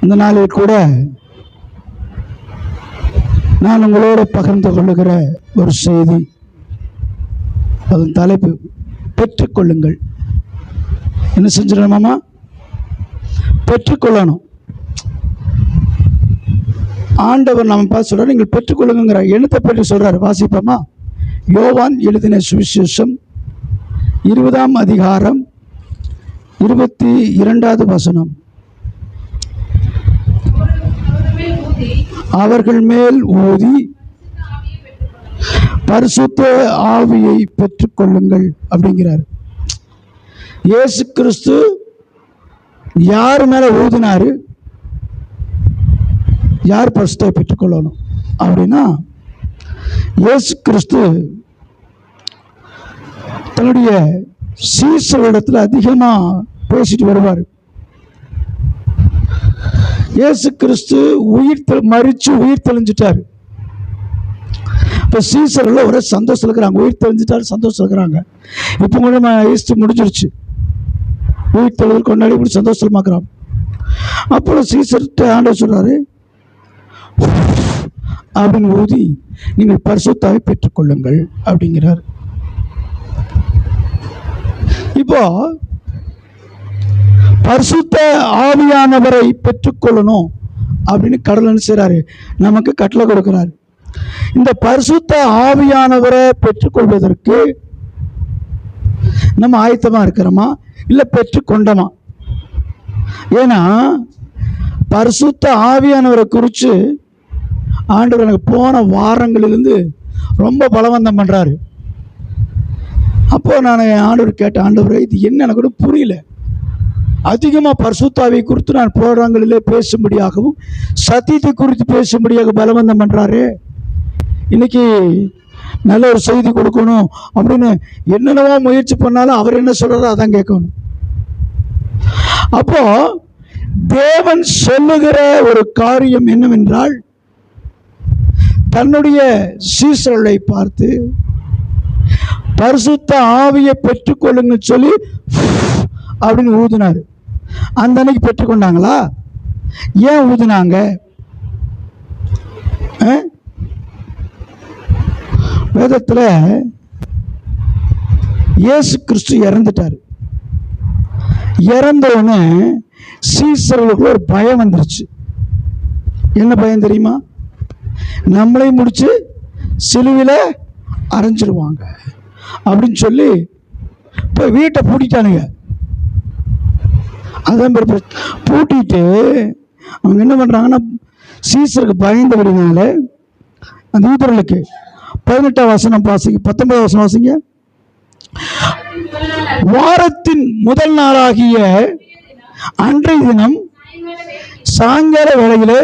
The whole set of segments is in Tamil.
இந்த நாளில் கூட நான் உங்களோடு பகிர்ந்து கொள்ளுகிற ஒரு செய்தி, அதன் தலைப்பு பெற்றுக்கொள்ளுங்கள். என்ன செஞ்சிடணுமாமா? பெற்றுக்கொள்ளணும். ஆண்டவர் நம்ம பார்த்து சொல்றாரு, நீங்கள் பெற்றுக்கொள்ளுங்கிற எண்ணத்தை பற்றி சொல்றாரு. வாசிப்போமா? யோவான் எழுதின சுவிசேஷம் 20ஆம் அதிகாரம் 22வது வசனம். அவர்கள் மேல் ஊதி பரிசுத்த ஆவியை பெற்றுக்கொள்ளுங்கள் அப்படிங்கிறார். இயேசு கிறிஸ்து யார் மேல ஊதினாரு? யார் பரிசுத்தை பெற்றுக்கொள்ளணும் அப்படின்னா, இயேசு கிறிஸ்து தன்னுடைய சீசர்களிடத்தில் அதிகமாக பேசிட்டு வருவார். இயேசு கிறிஸ்து மரிச்சு உயிர் தெளிஞ்சிட்டார். இப்போ சீசர்கள் ஒரே சந்தோஷம் இருக்கிறாங்க. உயிர் தெளிஞ்சிட்டாரு, சந்தோஷம் இருக்கிறாங்க. இப்போ கூட ஈஸ்டர் முடிஞ்சிருச்சு, உயிர் தெளிவு கொண்டாடி இப்படி சந்தோஷமாக்குறான். அப்புறம் சீசர்கிட்ட ஆண்டவர் சொல்றாரு, அப்படின்னு ஊதி நீங்கள் பரிசுத்தாவை பெற்றுக்கொள்ளுங்கள் அப்படிங்கிறார். இப்போ பரிசுத்த ஆவியானவரை பெற்றுக்கொள்ளணும் அப்படின்னு கடவுள் செய்றாரு, நமக்கு கட்டளை கொடுக்கிறார். இந்த பரிசுத்த ஆவியானவரை பெற்றுக்கொள்வதற்கு நம்ம ஆயத்தமா இருக்கிறோமா, இல்லை பெற்றுக்கொண்டோமா? ஏன்னா பரிசுத்த ஆவியானவரை குறித்து ஆண்டவர் எனக்கு போன வாரங்களிலிருந்து ரொம்ப பலவந்தம் பண்றாரு. அப்போ நான் ஆண்டவர் கேட்டேன், ஆண்டவரே இது என்ன எனக்கு கூட புரியல. அதிகமாக பரிசுத்தாவை குறித்து நான் போராட்டங்களிலே பேசும்படியாகவும் சத்தியத்தை குறித்து பேசும்படியாக பலவந்தம் பண்றாரு. இன்னைக்கு நல்ல ஒரு செய்தி கொடுக்கணும் அப்படின்னு என்னென்னவோ முயற்சி பண்ணாலும் அவர் என்ன சொல்றாரோ அதான் கேட்கணும். அப்போ தேவன் சொல்லுகிற ஒரு காரியம் என்னவென்றால், தன்னுடைய சீசர்களை பார்த்து பரிசுத்த ஆவியை பெற்றுக்கொள்ளுங்க சொல்லி அப்படின்னு ஊதினாரு. அந்த அன்னைக்கு பெற்றுக்கொண்டாங்களா? ஏன் ஊதினாங்க? வேதத்தில் இயேசு கிறிஸ்து இறந்துட்டார். இறந்தவொடனே சீசர்களுக்கு ஒரு பயம் வந்துருச்சு. என்ன பயம் தெரியுமா? நம்மளை முடிச்சு சிலுவையில் அரைஞ்சிருவாங்க அப்படின்னு சொல்லி இப்போ வீட்டை பூட்டிட்டானுங்க. அதான் பூட்டிட்டு அவங்க என்ன பண்ணுறாங்கன்னா, சீசருக்கு பயந்தபடினால அந்த யூதர்களுக்கு 18ஆம் வசனம் வாசிங்க, 19ஆம் வசனம் வாசிங்க. வாரத்தின் முதல் நாளாகிய அன்றைய தினம் சாயங்கால வேளையிலே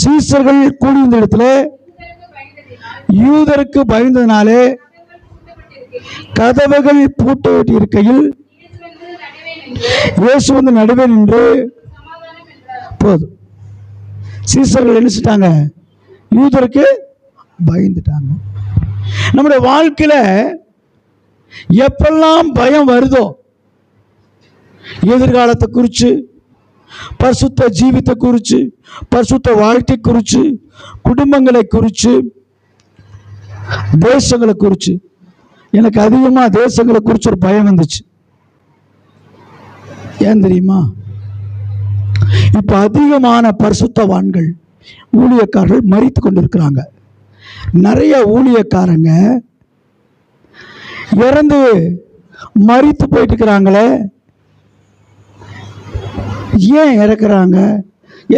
சீசர்கள் கூடியிருந்த இடத்துல யூதருக்கு பயந்ததினாலே கதவுகள் பூட்டப்பட்டு இருக்கையில் இயேசு வந்து நடுவே நின்று போதும். சீசர்கள் என்ன செஞ்சிட்டாங்க? யூதருக்கு பயந்துட்டாங்க. நம்முடைய வாழ்க்கையில எப்பெல்லாம் பயம் வருதோ, எதிர்காலத்தை குறித்து, பரிசுத்த ஜீவித்தை குறித்து, பரிசுத்த வாழ்க்கை குறித்து, குடும்பங்களை குறித்து, தேசங்களை குறித்து, எனக்கு அதிகமாக தேசங்களை குறித்து ஒரு பயம் வந்துச்சு. ஏன் தெரியுமா? இப்ப அதிகமான பரிசுத்தவான்கள் ஊழியக்காரர்கள் மரித்து கொண்டிருக்கிறாங்க. நிறைய ஊழியக்காரங்க இறந்து மரித்து போயிட்டு இருக்கிறாங்களே. ஏன் இறக்குறாங்க?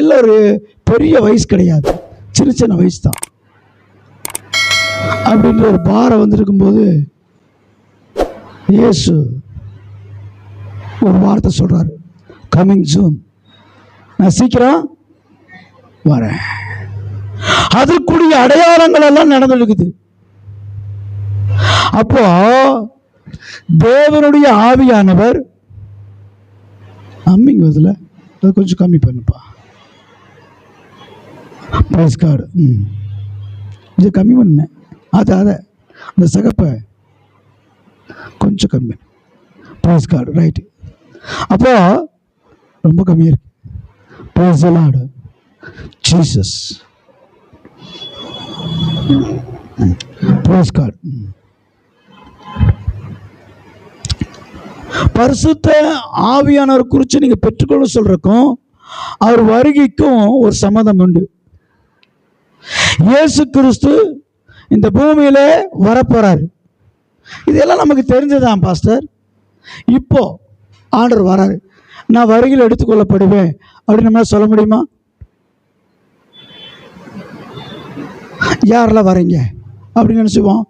எல்லாரும் பெரிய வயசு கிடையாது, சின்ன சின்ன வயசு தான். அப்படின்ற ஒரு பாரம் வந்திருக்கும் போது இயேசு ஒரு வார்த்தை சொல்றாரு, கமிங் சூன், நான் சீக்கிரம் வரேன். அதற்குரிய அடையாளங்கள் எல்லாம் நடந்துருக்குது. அப்போ தேவனுடைய ஆவியானவர் அம்மிங் வருதுல, அது கொஞ்சம் கம்மி பண்ணுப்பா. பிரைஸ் கார்டு கொஞ்சம் கம்மி பண்ணேன். அதை அந்த சகப்பை கொஞ்சம் கம்மி. Price card right. அப்போ ரொம்ப கம்மியாக இருக்கு. Praise the Lord. Jesus. Praise God. பரிசுத்த ஆவியானவர் குறித்து நீங்க பெற்றுக்கொள்ள சொல்றக்கும் அவர் வருகைக்கும் ஒரு சம்மதம் உண்டு. இயேசு கிறிஸ்து இந்த பூமியில வரப்போறாரு. இதெல்லாம் நமக்கு தெரிஞ்சதான் பாஸ்டர். இப்போ ஆண்டவர் வராரு, நான் வருகையில் எடுத்துக்கொள்ளப்படுவேன் அப்படின்னு நம்ம சொல்ல முடியுமா? யாரெல்லாம் வரீங்க அப்படின்னு நினைச்சுவான்.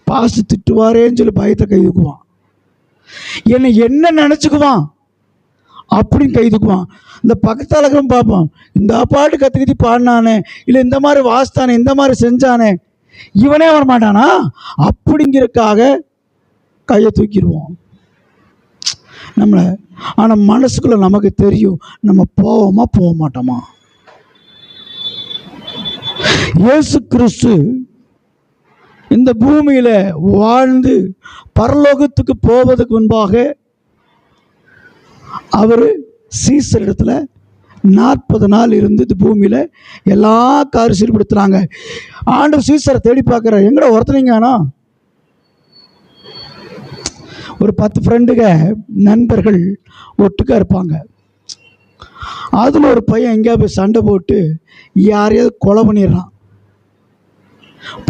பாஸ்டர் திட்டுவாரேன்னு சொல்லி பயத்தை கைதுக்குவான். என்னை என்ன நினைச்சுக்குவான் அப்படின்னு கைதுக்குவான். இந்த பக்கத்தாளர்களும் பார்ப்போம், இந்த பாட்டு கற்றுக்கத்தி பாடினானே, இல்லை இந்த மாதிரி வாசித்தானே, இந்த மாதிரி செஞ்சானே, இவனே வரமாட்டானா அப்படிங்கிறதுக்காக கையை தூக்கிடுவோம் நம்மளை. ஆனால் மனசுக்குள்ள நமக்கு தெரியும் நம்ம போவோமா போக மாட்டோமா. இயேசு கிறிஸ்து இந்த பூமியில வாழ்ந்து பரலோகத்துக்கு போவதற்கு முன்பாக அவர் சீசர் இடத்துல 40 நாள் இருந்து இந்த பூமியில எல்லா காரியம் சீர்படுத்துறாங்க. ஆண்டவர் சீசரை தேடி பார்க்கிறார், எங்கட ஒருத்தனீங்கன்னா ஒரு 10 ஃப்ரெண்டுங்க நண்பர்கள் ஒட்டுக்கா இருப்பாங்க. அதில் ஒரு பையன் எங்கேயா போய் சண்டை போட்டு யாரையாவது கொலை பண்ணிடுறான்.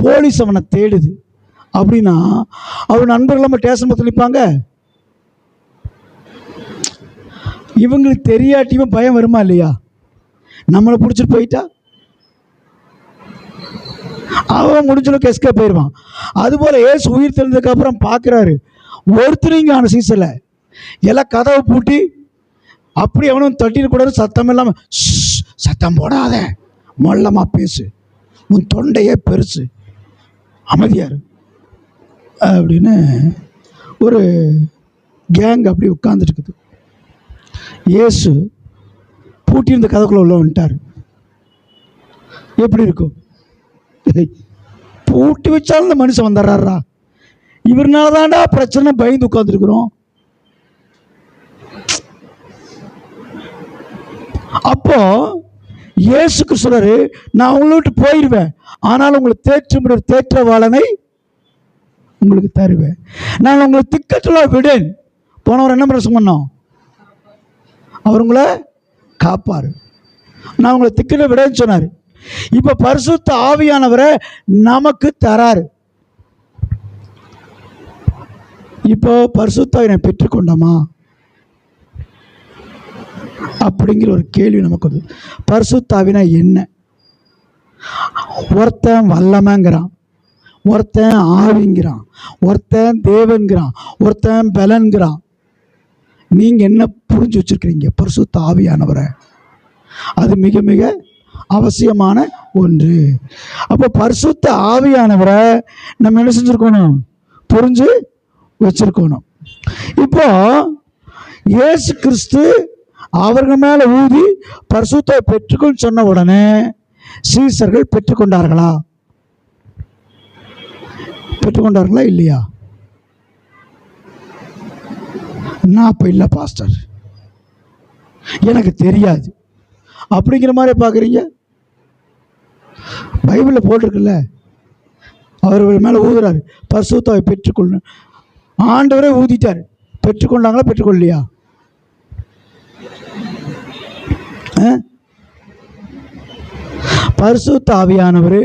போலீஸ் அவனை தேடுது அப்படின்னா அவன் நண்பர்கள் நம்ம ஸ்டேஷன் பற்றி நிற்பாங்க. இவங்களுக்கு தெரியாட்டியும் பயம் வருமா இல்லையா? நம்மளை பிடிச்சிட்டு போயிட்டா அவன் முடிஞ்சளவுக்கு எஸ்கேப் போயிடுவான். அதுபோல் ஏசு உயிர் தெரிஞ்சதுக்கு அப்புறம் பார்க்குறாரு, ஒருத்தரிங்க ஆன சீசனில் எல்லாம் கதவை பூட்டி அப்படி அவனும் தட்டிடக்கூடாது, சத்தம் இல்லாமல் சத்தம் போடாத, மொல்லமா பேசு, உன் தொண்டையே பெருசு, அமைதியார் அப்படின்னு ஒரு கேங் அப்படி உட்கார்ந்துட்டு இருக்குது. இயேசு பூட்டியிருந்த கதைக்குள்ள உள்ள வந்துட்டார். எப்படி இருக்கும்? பூட்டி வச்சாலும் இந்த மனுஷன் வந்துடுறாரா, இவர்னால தான்டா பிரச்சனை, பயந்து உட்கார்ந்துருக்குறோம். அப்போ இயேசுக்கு சொல்றாரு, நான் உங்களை விட்டு போயிடுவேன், ஆனால் உங்களை தேற்ற தேற்றவாளனை உங்களுக்கு தருவேன், நான் உங்களை திக்கற்றலா விடேன். போனவர் என்ன பிரசங்கம் பண்ணோம்? அவர் உங்களை காப்பாரு, நான் உங்களை திக்கற்ற விடேன்னு சொன்னார். இப்ப பரிசுத்த ஆவியானவரை நமக்கு தராரு. இப்போ பரிசுத்த ஆவியை பெற்றுக்கொண்டோமா அப்படிங்கிற ஒரு கேள்வி நமக்கு வருது. பரிசுத்த ஆவினா என்ன? ஒருத்தன் வல்லமைங்கிறான், ஒருத்தன் ஆவிங்கிறான், ஒருத்தன் தேவன்கிறான், ஒருத்தன் பலன்கிறான். நீங்க என்ன புரிஞ்சு வச்சிருக்கிறீங்க பரிசுத்த ஆவியானவரை? அது மிக மிக அவசியமான ஒன்று. அப்போ பரிசுத்த ஆவியானவரை நம்ம என்ன செஞ்சிருக்கணும்? புரிஞ்சு வச்சிருக்கணும். இப்போ இயேசு கிறிஸ்து அவர்கள் மேல ஊதி பரிசுத்த பெற்றுக்கொள் சொன்ன உடனே சீசர்கள் பெற்றுக்கொண்டார்களா? பெற்றுக்கொண்டார்களா இல்லையா? நான் அப்ப இல்லை பாஸ்டர், எனக்கு தெரியாது அப்படிங்கிற மாதிரி பார்க்குறீங்க. பைபிளில் போட்டிருக்குல்ல, அவர்கள் மேலே ஊதுறாரு, பரிசுத்தாவை பெற்றுக்கொள்ள. ஆண்டவரே ஊதிட்டார். பெற்றுக்கொண்டாங்களா பெற்றுக்கொள்ளையா? பரிசுத்த ஆவியானவர்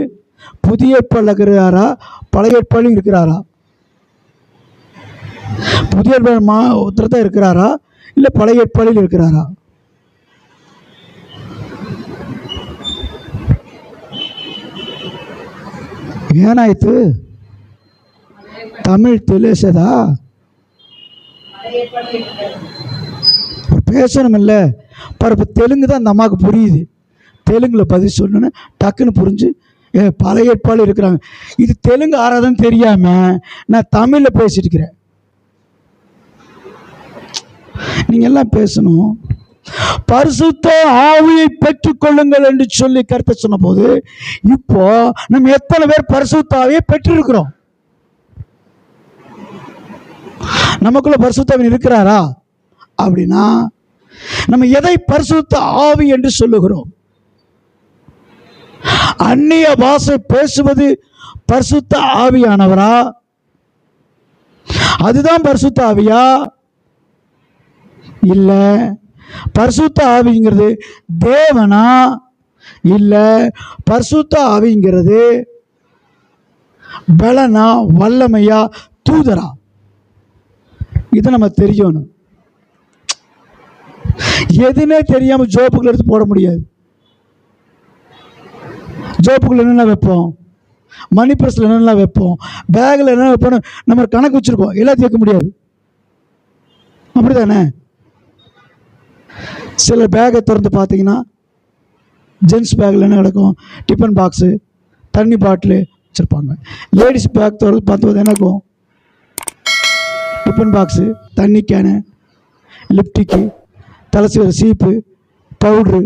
புதிய ஏற்பாடுல இருக்கிறாரா, பழைய ஏற்பாடுலையும் இருக்கிறாரா? புதிய ஏற்பாடு தான் இருக்கிறாரா, இல்லை பழைய ஏற்பாடில் இருக்கிறாரா? ಏನಾಯ್ತು? தமிழ் ತಿಳಿಸದಾ? பேசணும் இல்லை பாரு. இப்போ தெலுங்கு தான் அந்த அம்மாவுக்கு புரியுது. தெலுங்கில் பதில் சொல்லணுன்னு டக்குன்னு புரிஞ்சு பழைய ஏற்பாடு இருக்கிறாங்க. இது தெலுங்கு ஆறாதான் தெரியாமல் நான் தமிழில் பேசிட்டு இருக்கிறேன். நீங்கள் எல்லாம் பேசணும். பரிசுத்த ஆவியை பெற்றுக்கொள்ளுங்கள் என்று சொல்லி கருத்தை சொன்ன போது, இப்போ நம்ம எத்தனை பேர் பரிசுத்த ஆவியை பெற்றிருக்கிறோம்? நமக்குள்ள பரிசுத்த ஆவி இருக்கிறாரா அப்படின்னா நம்ம எதை பரிசுத்த ஆவி என்று சொல்லுகிறோம்? அந்நிய பாஷை பேசுவது பரிசுத்த ஆவியானவரா? அதுதான் பரிசுத்த ஆவியா? இல்ல பரிசுத்த ஆவிங்கிறது தேவனா? இல்ல பரிசுத்த ஆவிங்கிறது பலனா, வல்லமையா, தூதரா? இது நம்ம தெரியணும். எதுனே தெரியாம ஜோப்புக்குள்ள எடுத்து போட முடியாது. ஜோப்புக்குள்ள என்னென்ன வைப்போம், மணி பர்ஸ்ல என்னென்ன வைப்போம், பேக்ல என்ன வைப்போம், நம்ம கணக்கு வச்சிருக்கோம், எல்லாத்தையும் வைக்க முடியாது. அப்படிதானே? சில பேக்கை திறந்து பார்த்தீங்கன்னா ஜென்ஸ் பேக்கில் என்ன கிடக்கும், டிஃபன் பாக்ஸு, தண்ணி பாட்டிலு வச்சுருப்பாங்க. லேடிஸ் பேக் திறந்து பார்த்து என்ன இருக்கும், டிஃபன் பாக்ஸு, தண்ணி கேனு, லிப்டிக்கு, தலைசி சீப்பு, பவுட்ரு,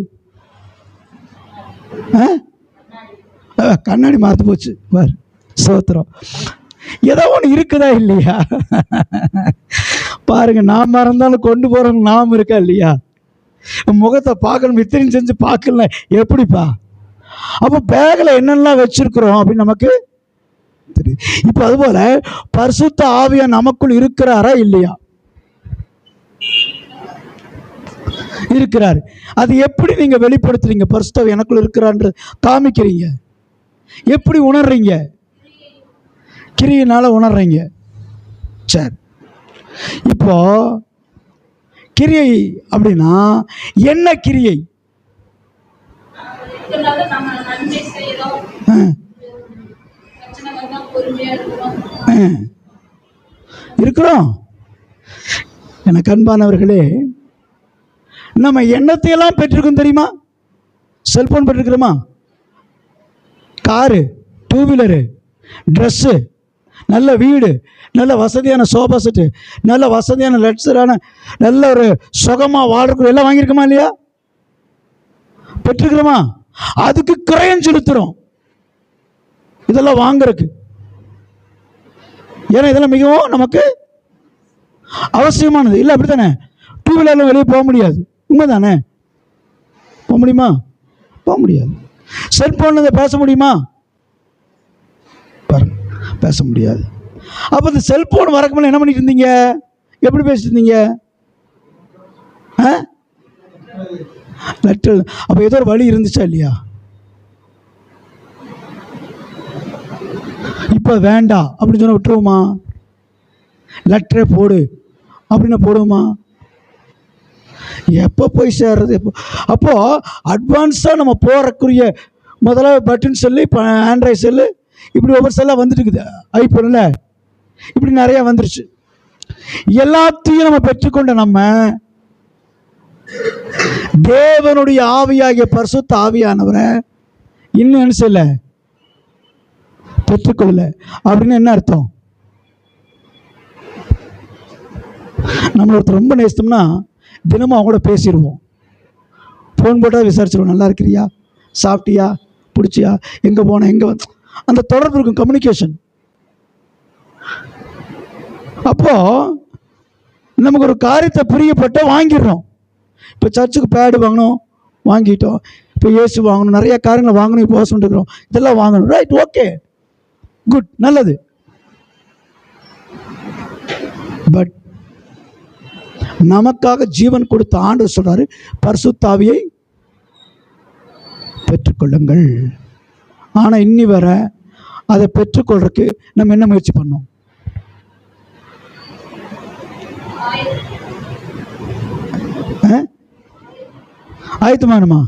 கண்ணாடி மாற்று போச்சு பார், சோத்திரம். ஏதோ ஒன்று இருக்குதா இல்லையா? பாருங்க, நாம் மறந்தாலும் கொண்டு போகிறவங்க நாம் இருக்கா இல்லையா? முகத்தை பார்க்கணும், இத்தனையும் செஞ்சு பார்க்கல எப்படிப்பா? அப்போ பேக்கில் என்னெல்லாம் வச்சிருக்கிறோம் அப்படின்னு நமக்கு தெரியும். இப்போ அதுபோல பரிசுத்த ஆவியா நமக்குள் இருக்கிறாரா இல்லையா? இருக்கிறார். அது எப்படி நீங்க வெளிப்படுத்துறீங்க? பரிசுத்த எனக்குள்ள இருக்கிறான்னு காமிக்கிறீங்க. எப்படி உணர்றீங்க? கிரியையினால உணர்றீங்க. சரி, இப்போ கிரியை அப்படின்னா என்ன கிரியை? இருக்கிறோம். எனக்கு அன்பானவர்களே, நம்ம எண்ணத்தையெல்லாம் பெற்றிருக்கோம் தெரியுமா? செல்போன் பெற்றிருக்கிறோமா? காரு, டூ வீலரு, ட்ரெஸ்ஸு, நல்ல வீடு, நல்ல வசதியான சோஃபா செட்டு, நல்ல வசதியான லட்சரான நல்ல ஒரு சுகமாக வாழ்க்கை எல்லாம் வாங்கியிருக்கோமா இல்லையா? பெற்றிருக்கிறோமா? அதுக்கு கிரயம் செலுத்துகிறோம் இதெல்லாம் வாங்குறதுக்கு. ஏன்னா இதெல்லாம் மிகவும் நமக்கு அவசியமானது இல்லை. அப்படி தானே? டூ வீலரில் வெளியே போக முடியாது, உண்மைதானே? போக முடியுமா? போக முடியாது. செல்போனில் பேச முடியுமா? பாருங்க, பேச முடியாது. அப்போ இந்த செல்போன் வரக்கு முன்னாடி என்ன பண்ணிட்டு இருந்தீங்க? எப்படி பேசிட்டு இருந்தீங்க? லெட்டர். அப்போ ஏதோ ஒரு வழி இருந்துச்சா இல்லையா? இப்போ வேண்டாம் அப்படின்னு சொன்ன விட்டுருவோமா? லெட்டரே போடு அப்படின்னு போடுவோமா? எப்போ போய் சேர்றது? எப்போ? அப்போது அட்வான்ஸாக நம்ம போகிறக்குரிய முதல்ல பட்டன் செல்லு, இப்போ ஆண்ட்ராய்டு செல்லு, இப்படி ஒவ்வொரு செல்லாக வந்துட்டு இருக்குது. ஐஃபோனில் இப்படி நிறையா வந்துருச்சு. எல்லாத்தையும் நம்ம பெற்றுக்கொண்ட நம்ம தேவனுடைய ஆவியாகிய பரிசுத்த ஆவியானவரை இன்னும் என்ன செய்யல, பெற்றுக்கொள்ளல. அப்படின்னு என்ன அர்த்தம்? நம்ம ஒருத்தர் ரொம்ப நேசித்தோம்னா தினமும் அவங்க கூட பேசிடுவோம். ஃபோன் போட்டால் விசாரிச்சிடுவோம், நல்லா இருக்கிறியா, சாப்பிட்டியா, பிடிச்சியா, எங்கே போன, எங்கே வந்து, அந்த தொடர்பு இருக்கும், கம்யூனிகேஷன். அப்போது நமக்கு ஒரு காரியத்தை பிரியப்பட்ட வாங்கிடுறோம். இப்போ சர்ச்சுக்கு பேடு வாங்கணும், வாங்கிட்டோம். இப்போ ஏசு வாங்கணும், நிறைய காரியங்களை வாங்கணும், இப்போ சொல்லிட்டுருக்கிறோம். இதெல்லாம் வாங்கணும், ரைட், ஓகே, குட், நல்லது. பட் நமக்காக ஜீவன் கொடுத்த ஆண்டவர் சொல்றாரு, பரிசுத்த ஆவியை பெற்றுக்கொள்ளுங்கள். ஆனால் இன்னி வர அதை பெற்றுக்கொள்றதுக்கு நம்ம என்ன முயற்சி பண்ணோம்? ஆயத்தமானுமா?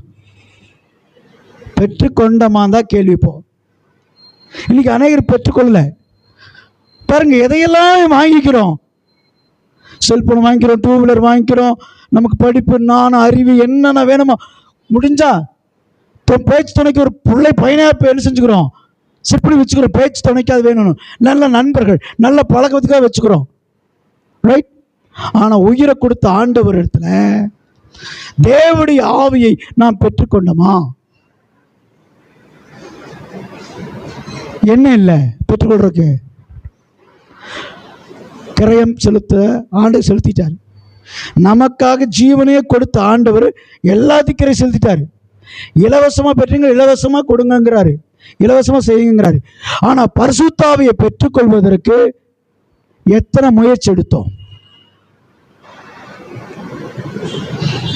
பெற்றுக்கொண்டமா தான் கேள்வி. இப்போ இன்னைக்கு அநேகர் பெற்றுக்கொள்ளல. பாருங்க, எதையெல்லாம் வாங்கிக்கிறோம். செல்போன் வாங்கிக்கிறோம், டூ வீலர் வாங்கிக்கிறோம், நமக்கு படிப்பு, நானும் அறிவு என்னென்ன வேணுமோ முடிஞ்சா பேச்சு துணைக்கு ஒரு பிள்ளை பையனாக என்ன செஞ்சுக்கிறோம், சிப்படி வச்சுக்கிறோம். பேச்சு துணைக்கு அது வேணும். நல்ல நண்பர்கள், நல்ல பழக்கத்துக்காக வச்சுக்கிறோம், ரைட். ஆனால் உயிரை கொடுத்த ஆண்டவர் இடத்துல தேவனுடைய ஆவியை நாம் பெற்றுக்கொண்டோமா? என்ன இல்லை பெற்றுக்கொள்றதுக்கு? கிரயம் செலுத்த ஆண்டு செலுத்திட்டார். நமக்காக ஜீவனையே கொடுத்த ஆண்டவர் எல்லாத்துக்கும் கிரை செலுத்திட்டாரு. இலவசமாக பெற்றீங்க, இலவசமாக கொடுங்கங்கிறாரு, இலவசமாக செய்யுங்கிறாரு. ஆனால் பரிசுத்த ஆவியை பெற்றுக்கொள்வதற்கு எத்தனை முயற்சி எடுத்தோம்?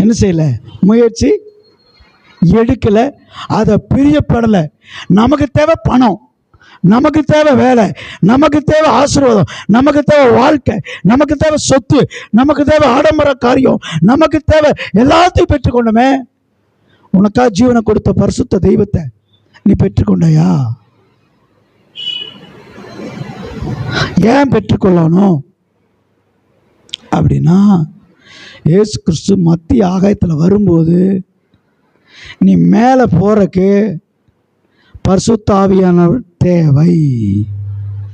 என்ன செய்யலை? முயற்சி எடுக்கலை, அதை பிரியப்படலை. நமக்கு தேவை பணம், நமக்கு தேவை வேலை, நமக்கு தேவை ஆசீர்வாதம், நமக்கு தேவை வாழ்க்கை, நமக்கு தேவை சொத்து, நமக்கு தேவை ஆடம்பர காரியம், நமக்கு தேவை எல்லாத்தையும் பெற்றுக்கொண்டோமே. உனக்காக ஜீவனை கொடுத்த பரிசுத்த தெய்வத்தை நீ பெற்றுக்கொண்டாயா? ஏன் பெற்றுக்கொள்ளணும் அப்படின்னா, இயேசு கிறிஸ்து மத்திய ஆகாயத்தில் வரும்போது நீ மேலே போறக்கு பரிசுத்த ஆவியானவர் தேவை.